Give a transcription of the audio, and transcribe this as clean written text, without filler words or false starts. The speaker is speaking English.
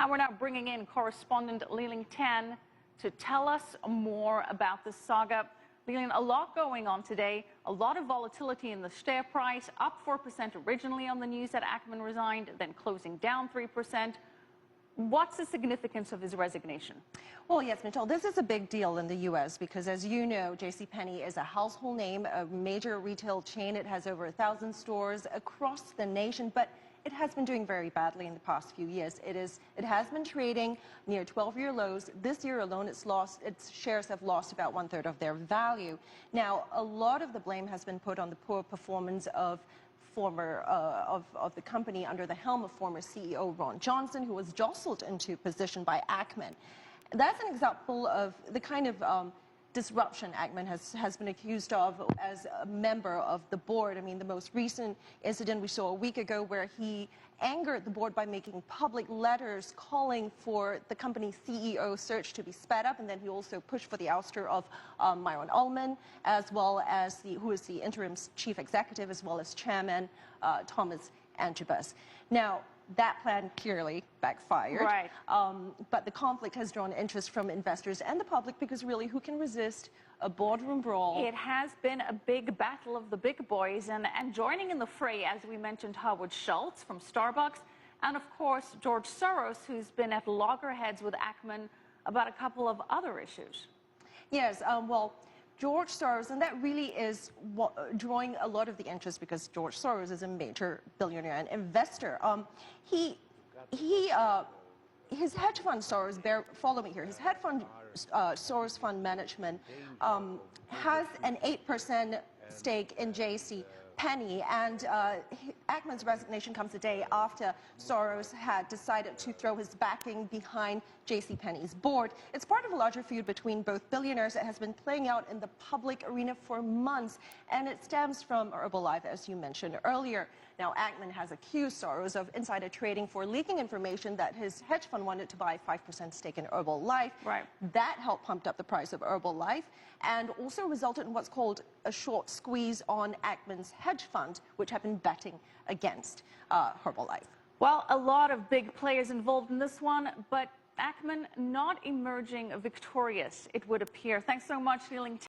And we're now bringing in correspondent Leland Tan to tell us more about this saga. Leland, a lot going on today, a lot of volatility in the share price, up 4% originally on the news that Ackman resigned, then closing down 3%. What's the significance of his resignation? Well, yes, Mitchell, this is a big deal in the U.S. because, as you know, JCPenney is a household name, a major retail chain. It has over 1,000 stores across the nation, but it has been doing very badly in the past few years. It has been trading near 12-year lows. This year alone, its shares have lost about 1/3 of their value. Now, a lot of the blame has been put on the poor performance of the company under the helm of former CEO Ron Johnson, who was jostled into position by Ackman. That's an example of the kind of disruption Ackman has been accused of as a member of the board. I mean, the most recent incident we saw a week ago where he angered the board by making public letters calling for the company's CEO search to be sped up, and then he also pushed for the ouster of Myron Ullman, as well as who is the interim chief executive, as well as chairman Thomas Antrobus. Now, that plan clearly backfired. Right. But the conflict has drawn interest from investors and the public because really, who can resist a boardroom brawl? It has been a big battle of the big boys, and joining in the fray, as we mentioned, Howard Schultz from Starbucks, and of course, George Soros, who's been at loggerheads with Ackman about a couple of other issues. Yes, well, George Soros, and that really is drawing a lot of the interest because George Soros is a major billionaire and investor. His hedge fund Soros, follow me here, his hedge fund Soros Fund Management has an 8% stake in JCPenney, and Ackman's resignation comes a day after Soros had decided to throw his backing behind JCPenney's board. It's part of a larger feud between both billionaires that has been playing out in the public arena for months, and it stems from Herbalife, as you mentioned earlier. Now, Ackman has accused Soros of insider trading for leaking information that his hedge fund wanted to buy 5% stake in Herbalife. Right. That helped pump up the price of Herbalife and also resulted in what's called a short squeeze on Ackman's hedge fund, which had been betting against Herbalife. Well, a lot of big players involved in this one, but Ackman not emerging victorious, it would appear. Thanks so much, Leland.